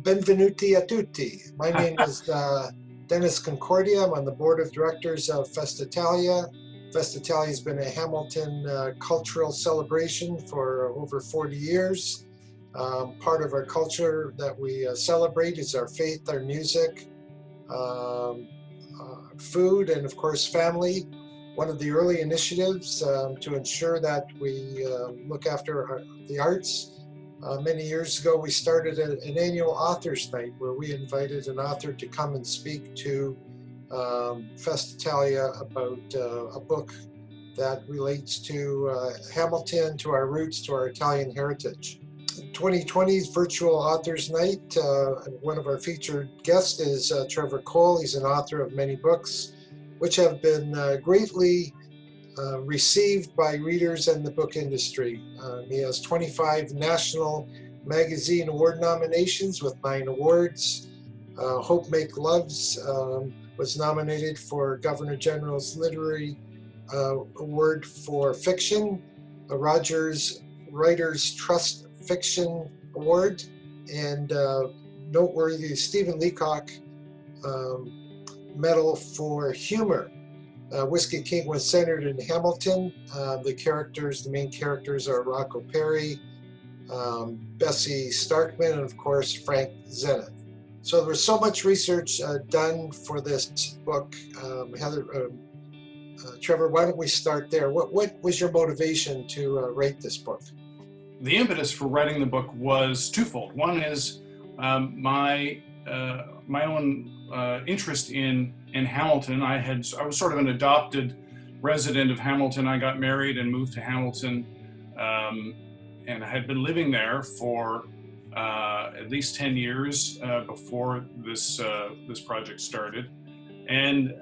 Benvenuti a tutti. My name is Dennis Concordia. I'm on the board of directors of Festa Italia. Festa Italia has been a Hamilton cultural celebration for over 40 years. Part of our culture that we celebrate is our faith, our music, food, and of course family. One of the early initiatives to ensure that we look after the arts. Many years ago, we started an annual authors night where we invited an author to come and speak to Festa Italia about a book that relates to Hamilton, to our roots, to our Italian heritage. 2020's virtual authors night, one of our featured guests is Trevor. He's an author of many books which have been greatly received by readers and the book industry. He has 25 National Magazine Award nominations with 9 awards. Hope Make Loves was nominated for Governor General's Literary Award for Fiction, a Rogers Writers Trust Fiction Award, and noteworthy Stephen Leacock Medal for Humor. Whiskey King was centered in Hamilton. The main characters are Rocco Perry, Bessie Starkman, and of course Frank Zenith. So there was so much research done for this book. Trevor, why don't we start there? What was your motivation to write this book? The impetus for writing the book was twofold. One is my own interest in Hamilton. I was sort of an adopted resident of Hamilton. I got married and moved to Hamilton, and I had been living there for at least 10 years before this project started. And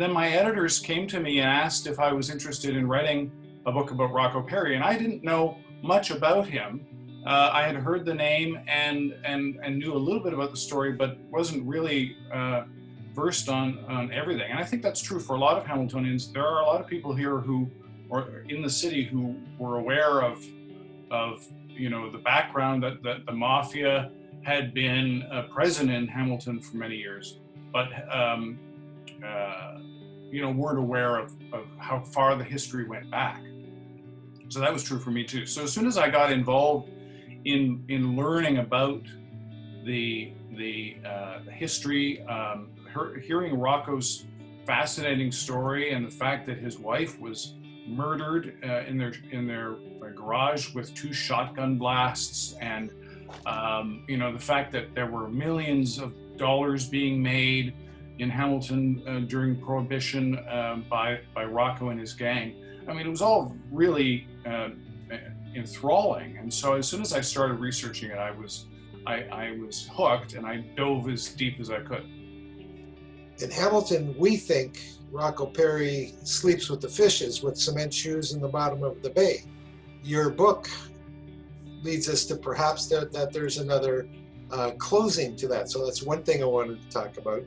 then my editors came to me and asked if I was interested in writing a book about Rocco Perry, and I didn't know much about him. I had heard the name and knew a little bit about the story, but wasn't really versed on everything. And I think that's true for a lot of Hamiltonians. There are a lot of people here or in the city who were aware of the background that the mafia had been present in Hamilton for many years, but weren't aware of how far the history went back. So that was true for me too. So as soon as I got involved in learning about the history, hearing Rocco's fascinating story, and the fact that his wife was murdered in their garage with 2 shotgun blasts, and the fact that there were millions of dollars being made in Hamilton during Prohibition by Rocco and his gang. I mean, it was all really enthralling. And so as soon as I started researching it, I was hooked, and I dove as deep as I could. In Hamilton, we think Rocco Perry sleeps with the fishes with cement shoes in the bottom of the bay. Your book leads us to perhaps that there's another closing to that. So that's one thing I wanted to talk about.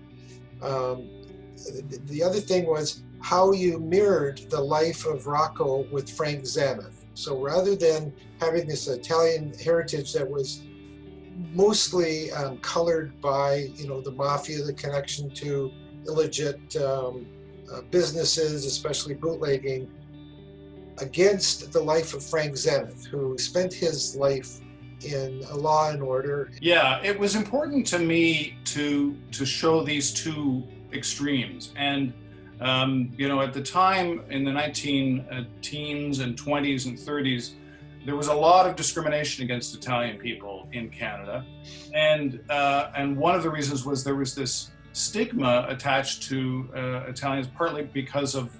The other thing was how you mirrored the life of Rocco with Frank Zenith. So rather than having this Italian heritage that was mostly colored by the mafia, the connection to illegit businesses, especially bootlegging, against the life of Frank Zenith, who spent his life in law and order. Yeah, it was important to me to show these two extremes. And at the time in the 19 teens and 20s and 30s, there was a lot of discrimination against Italian people in Canada, and one of the reasons was there was this stigma attached to Italians, partly because of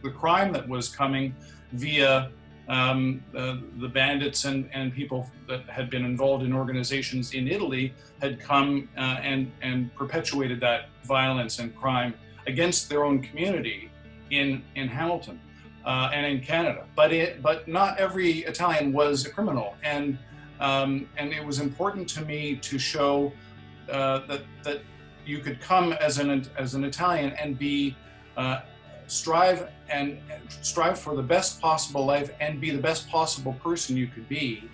the crime that was coming via the bandits and people that had been involved in organizations in Italy had come and perpetuated that violence and crime against their own community in Hamilton and in Canada. But not every Italian was a criminal, and it was important to me to show that you could come as an Italian and be strive for the best possible life and be the best possible person you could be,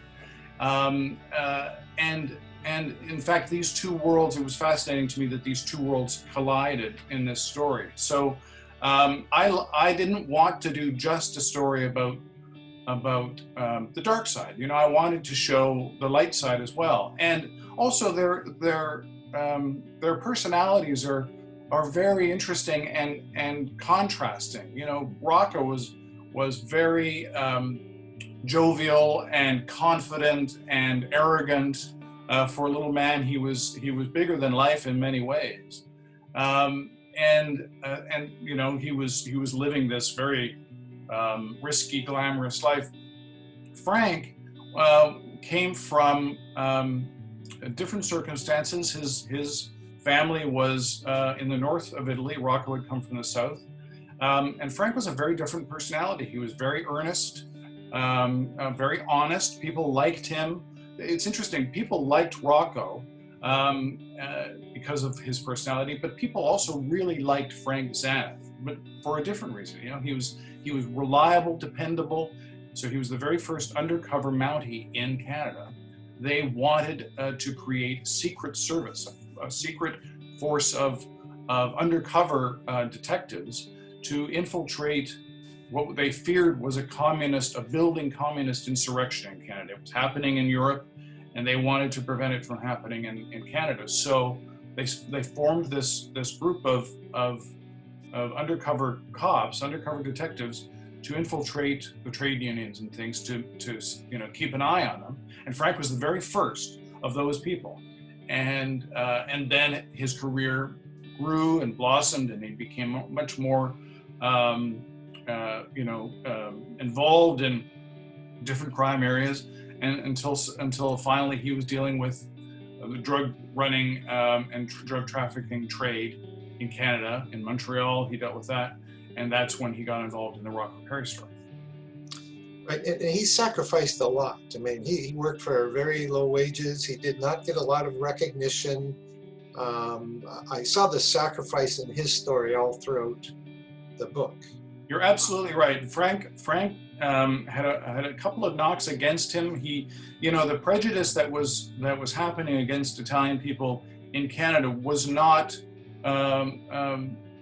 and and in fact, these two worlds, it was fascinating to me that these two worlds collided in this story. So I didn't want to do just a story about the dark side. You know, I wanted to show the light side as well, and also their personalities are very interesting and contrasting. You know, Rocco was very jovial and confident and arrogant. For a little man, he was bigger than life in many ways, and you know, he was living this very risky, glamorous life. Frank came from different circumstances. His family was in the north of Italy. Rocco had come from the south, and Frank was a very different personality. He was very earnest, very honest. People liked him. It's interesting. People liked Rocco because of his personality, but people also really liked Frank Zaneth, but for a different reason. You know, he was reliable, dependable. So he was the very first undercover Mountie in Canada. They wanted to create secret service, a secret force of undercover detectives to infiltrate what they feared was a building communist insurrection in Canada. It was happening in Europe, and they wanted to prevent it from happening in Canada. So they formed this group of undercover cops, undercover detectives, to infiltrate the trade unions and things, to you know, keep an eye on them. And Frank was the very first of those people. And then his career grew and blossomed, and he became much more involved in different crime areas, and until finally he was dealing with the drug running and drug trafficking trade in Canada. In Montreal, he dealt with that, and that's when he got involved in the Rocco Perry story. Right, and he sacrificed a lot. I mean, he worked for very low wages. He did not get a lot of recognition. I saw the sacrifice in his story all throughout the book. You're absolutely right. Frank had a couple of knocks against him. He, you know, the prejudice that was happening against Italian people in Canada was not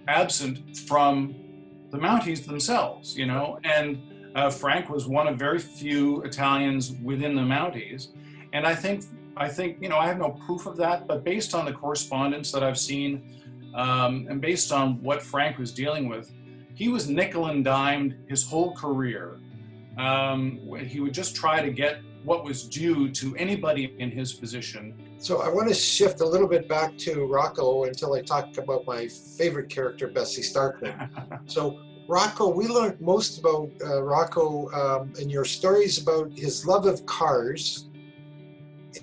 absent from the Mounties themselves, you know, and Frank was one of very few Italians within the Mounties. And I think, you know, I have no proof of that, but based on the correspondence that I've seen, and based on what Frank was dealing with, he was nickel and dimed his whole career. He would just try to get what was due to anybody in his position. So I want to shift a little bit back to Rocco until I talk about my favorite character, Bessie Starkman. So Rocco, we learned most about Rocco in your stories about his love of cars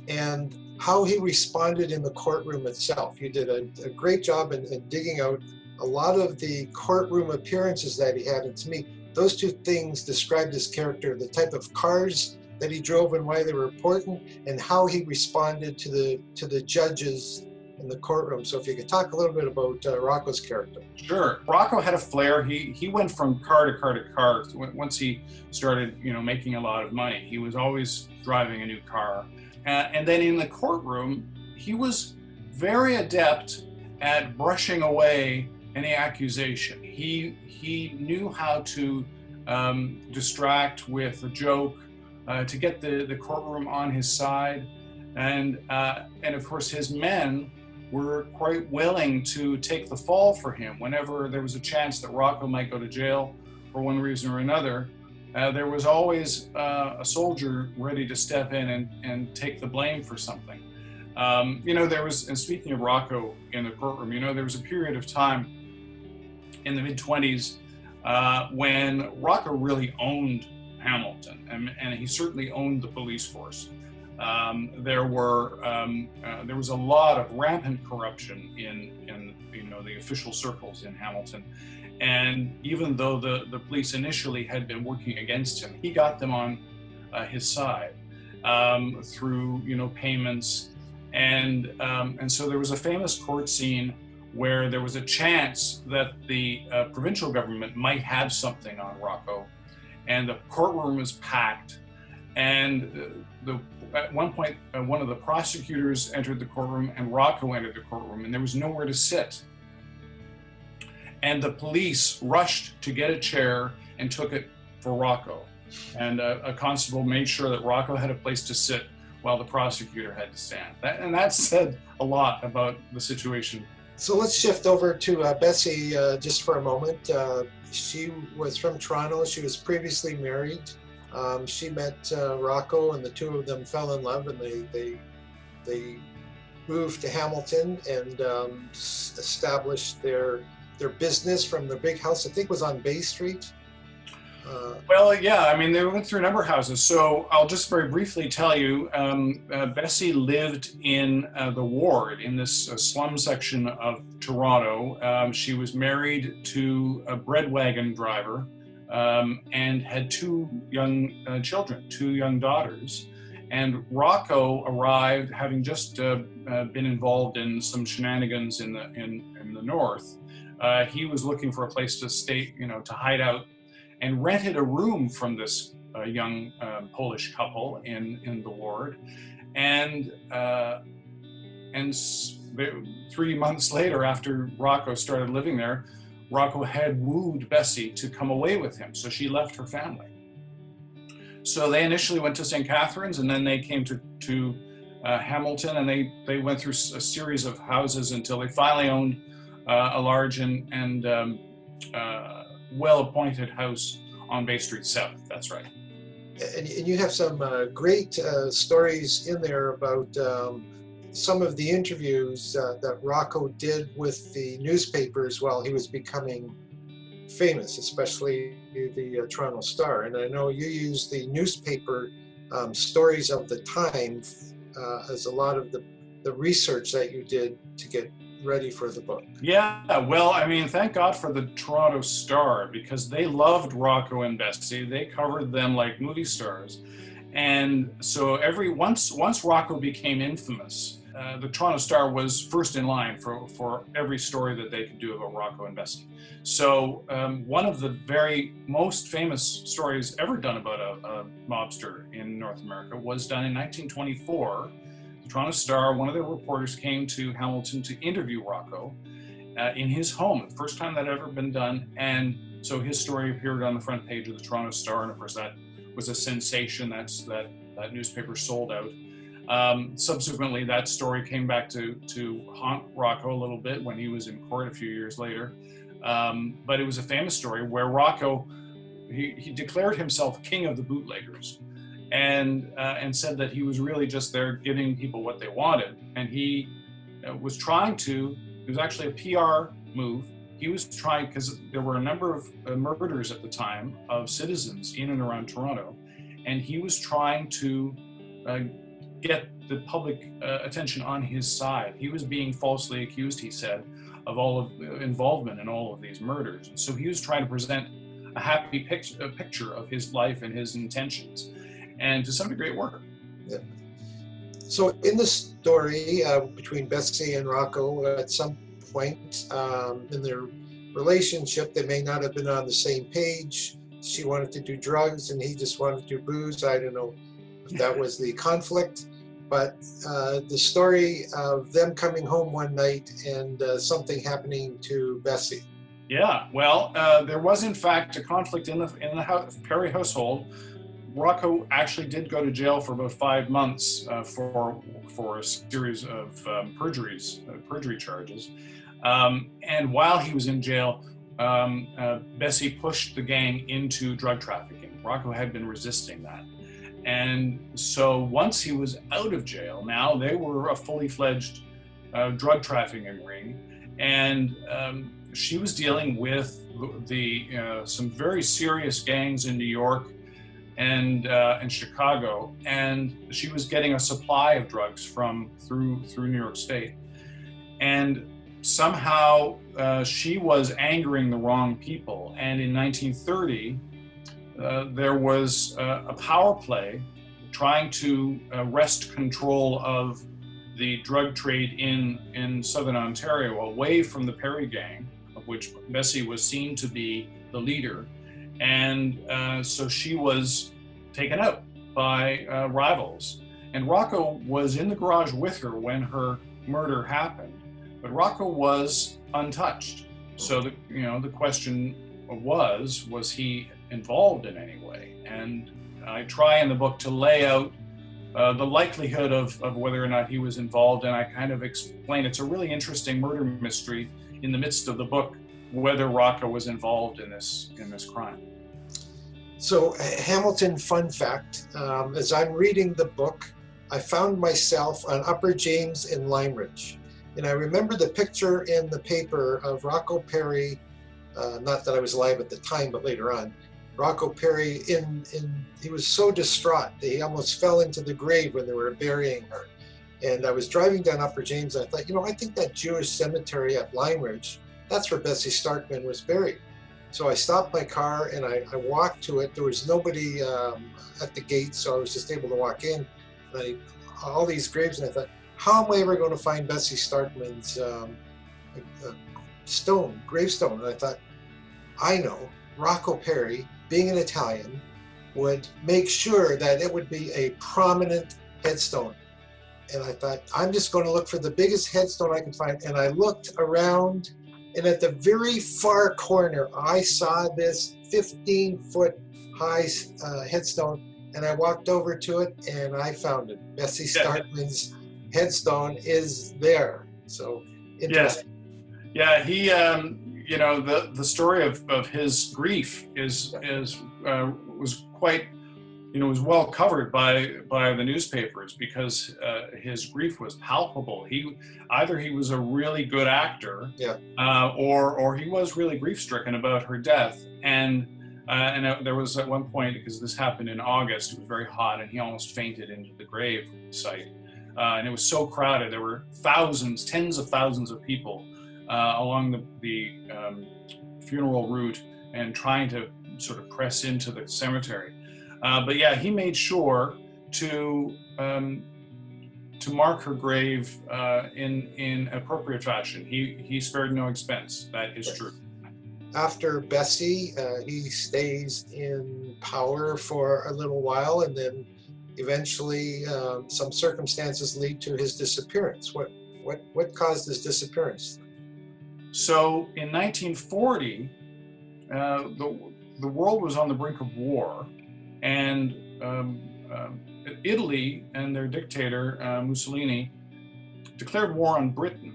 and how he responded in the courtroom itself. You did a great job in digging out a lot of the courtroom appearances that he had. And to me, those two things described his character: the type of cars that he drove and why they were important, and how he responded to the judges in the courtroom. So if you could talk a little bit about Rocco's character. Sure. Rocco had a flair. He went from car to car to car. Once he started, you know, making a lot of money, he was always driving a new car. And then in the courtroom, he was very adept at brushing away any accusation. He knew how to distract with a joke, to get the courtroom on his side, and of course his men were quite willing to take the fall for him whenever there was a chance that Rocco might go to jail for one reason or another. There was always a soldier ready to step in and take the blame for something. You know, there was, and speaking of Rocco in the courtroom, you know, there was a period of time in the mid-20s when Rocco really owned Hamilton, and he certainly owned the police force. There was a lot of rampant corruption in you know, the official circles in Hamilton, and even though the police initially had been working against him, he got them on his side through, you know, payments, and so there was a famous court scene where there was a chance that the provincial government might have something on Rocco, and the courtroom was packed. And at one point, one of the prosecutors entered the courtroom and Rocco entered the courtroom, and there was nowhere to sit. And the police rushed to get a chair and took it for Rocco. And a constable made sure that Rocco had a place to sit while the prosecutor had to stand. And that said a lot about the situation. So let's shift over to Bessie just for a moment. She was from Toronto. She was previously married. She met Rocco, and the two of them fell in love, and they moved to Hamilton and established their business from the big house. I think it was on Bay Street. Well, yeah, I mean, they went through a number of houses. So I'll just very briefly tell you, Bessie lived in the ward in this slum section of Toronto. She was married to a bread wagon driver and had two young children, two young daughters. And Rocco arrived having just been involved in some shenanigans in the north. He was looking for a place to stay, to hide out, and rented a room from this young Polish couple in the ward. And 3 months later, after Rocco started living there, Rocco had wooed Bessie to come away with him. So she left her family. So they initially went to St. Catharines, and then they came to Hamilton, and they went through a series of houses until they finally owned a large and well-appointed house on Bay Street South. That's right. And you have some great stories in there about some of the interviews that Rocco did with the newspapers while he was becoming famous, especially the Toronto Star. And I know you use the newspaper stories of the time as a lot of the research that you did to get ready for the book. Yeah, well, I mean, thank God for the Toronto Star, because they loved Rocco and Bessie. They covered them like movie stars. And so once Rocco became infamous, the Toronto Star was first in line for every story that they could do about Rocco and Bessie. So one of the very most famous stories ever done about a mobster in North America was done in 1924. Toronto Star, one of their reporters came to Hamilton to interview Rocco in his home, the first time that had ever been done. And so his story appeared on the front page of the Toronto Star, and of course that was a sensation. That newspaper sold out. Subsequently, that story came back to haunt Rocco a little bit when he was in court a few years later. But it was a famous story where Rocco, he declared himself king of the bootleggers. And said that he was really just there giving people what they wanted. And he was actually a PR move. He was trying, because there were a number of murders at the time of citizens in and around Toronto, and he was trying to get the public attention on his side. He was being falsely accused, he said, of all of involvement in all of these murders. And so he was trying to present a happy picture of his life and his intentions. And to some degree, it worked. Yeah. So in the story between Bessie and Rocco, at some point in their relationship, they may not have been on the same page. She wanted to do drugs and he just wanted to do booze. I don't know if that was the conflict, but the story of them coming home one night and something happening to Bessie. Yeah, well, there was in fact a conflict in the Perry household. Rocco actually did go to jail for about 5 months for a series of perjury charges. And while he was in jail, Bessie pushed the gang into drug trafficking. Rocco had been resisting that. And so once he was out of jail, now they were a fully fledged drug trafficking ring. And she was dealing with some very serious gangs in New York and Chicago, and she was getting a supply of drugs through New York State, and somehow she was angering the wrong people. And in 1930, there was a power play trying to wrest control of the drug trade in southern Ontario away from the Perry gang, of which Bessie was seen to be the leader. And so she was taken out by rivals. And Rocco was in the garage with her when her murder happened, but Rocco was untouched. So the question was he involved in any way? And I try in the book to lay out the likelihood of whether or not he was involved, and I kind of explain it's a really interesting murder mystery in the midst of the book whether Rocco was involved in this crime. So Hamilton fun fact, as I'm reading the book, I found myself on Upper James in Lime Ridge. And I remember the picture in the paper of Rocco Perry, not that I was alive at the time, but later on, Rocco Perry, he was so distraught that he almost fell into the grave when they were burying her. And I was driving down Upper James, and I thought, I think that Jewish cemetery at Lime Ridge, that's where Bessie Starkman was buried. So I stopped my car and I walked to it. There was nobody at the gate, so I was just able to walk in. And all these graves, and I thought, how am I ever going to find Bessie Starkman's gravestone? And I thought, I know, Rocco Perry, being an Italian, would make sure that it would be a prominent headstone. And I thought, I'm just going to look for the biggest headstone I can find. And I looked around, and at the very far corner, I saw this 15-foot high headstone. And I walked over to it, and I found it. Bessie Starkman's headstone is there. So interesting. Yeah. He, the story of his grief was quite, was well covered by the newspapers because his grief was palpable. He was a really good actor, or he was really grief-stricken about her death. And there was at one point, because this happened in August, it was very hot, and he almost fainted into the grave site. And it was so crowded. There were tens of thousands of people along the funeral route and trying to sort of press into the cemetery. But yeah, he made sure to mark her grave in appropriate fashion. He spared no expense. That is true. After Bessie, he stays in power for a little while, and then eventually some circumstances lead to his disappearance. What caused his disappearance? So in 1940, the world was on the brink of war, and Italy and their dictator Mussolini declared war on Britain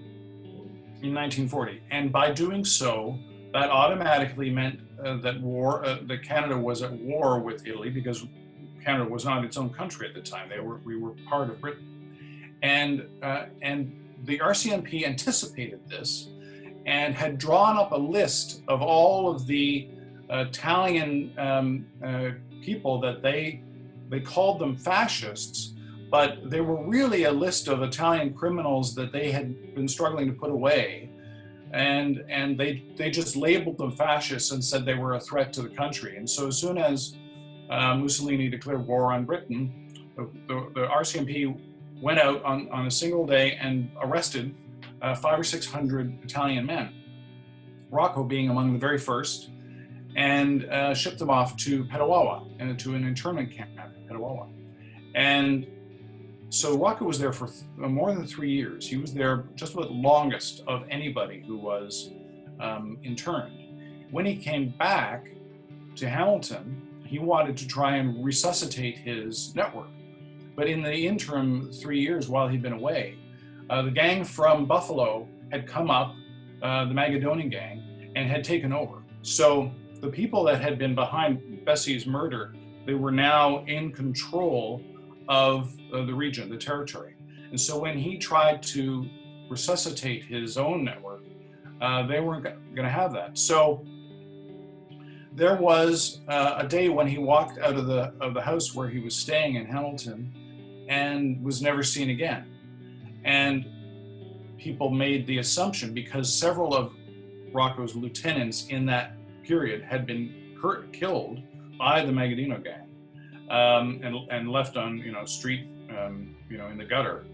in 1940, and by doing so, that automatically meant that Canada was at war with Italy, because Canada was not its own country at the time. We were part of Britain, and the RCMP anticipated this and had drawn up a list of all of the Italian people that they called them fascists, but they were really a list of Italian criminals that they had been struggling to put away. And they just labeled them fascists and said they were a threat to the country. And so as soon as Mussolini declared war on Britain, the RCMP went out on a single day and arrested 500 or 600 Italian men, Rocco being among the very first, and shipped them off to Petawawa, and to an internment camp in Petawawa. And so Rocco was there for more than 3 years. He was there just about the longest of anybody who was interned. When he came back to Hamilton, he wanted to try and resuscitate his network. But in the interim 3 years while he'd been away, the gang from Buffalo had come up, the Magadonian gang, and had taken over. So the people that had been behind Bessie's murder, they were now in control of the region, the territory. And so when he tried to resuscitate his own network, they weren't going to have that. So there was a day when he walked out of the house where he was staying in Hamilton and was never seen again. And people made the assumption, because several of Rocco's lieutenants in that period had been killed by the Magadino gang, and left on street in the gutter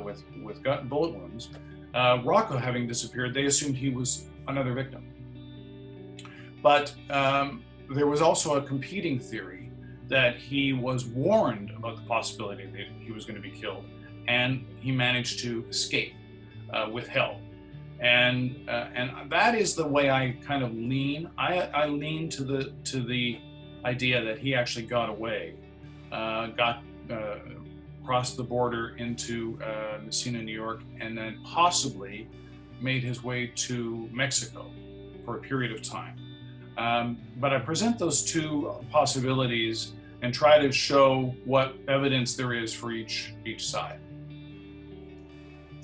with bullet wounds. Rocco having disappeared, they assumed he was another victim. But there was also a competing theory that he was warned about the possibility that he was going to be killed, and he managed to escape with help. And that is the way I kind of lean. I lean to the idea that he actually got away, crossed the border into Messina, New York, and then possibly made his way to Mexico for a period of time. But I present those two possibilities and try to show what evidence there is for each side.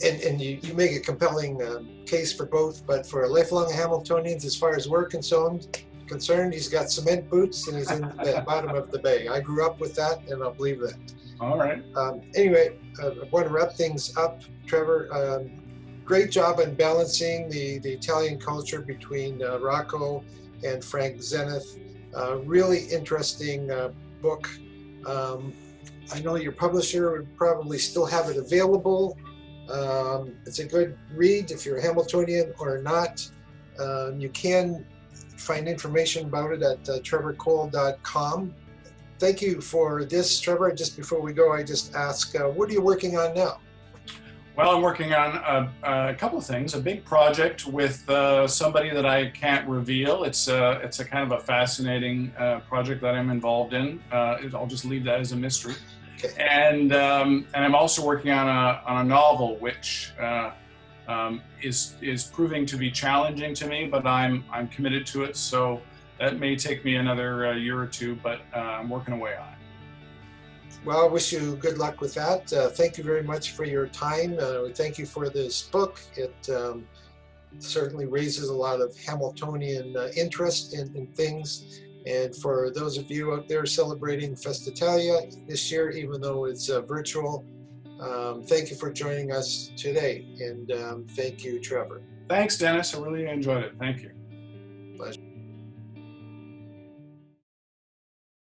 And you make a compelling case for both, but for lifelong Hamiltonians, as far as we're concerned, he's got cement boots and he's in the bottom of the bay. I grew up with that, and I'll believe that. All right. Anyway, I want to wrap things up, Trevor. Great job on balancing the Italian culture between Rocco and Frank Zenith. Really interesting book. I know your publisher would probably still have it available. It's a good read if you're a Hamiltonian or not. You can find information about it at trevorcole.com. Thank you for this, Trevor. Just before we go, I just ask, what are you working on now? Well, I'm working on a couple of things. A big project with somebody that I can't reveal. It's a kind of a fascinating project that I'm involved in. I'll just leave that as a mystery. Okay. And I'm also working on a novel, which is proving to be challenging to me, but I'm committed to it. So that may take me another year or two, but I'm working away on it. Well, I wish you good luck with that. Thank you very much for your time. Thank you for this book. It certainly raises a lot of Hamiltonian interest in things. And for those of you out there celebrating Festitalia this year, even though it's virtual, thank you for joining us today. And thank you, Trevor. Thanks, Dennis. I really enjoyed it. Thank you. Pleasure.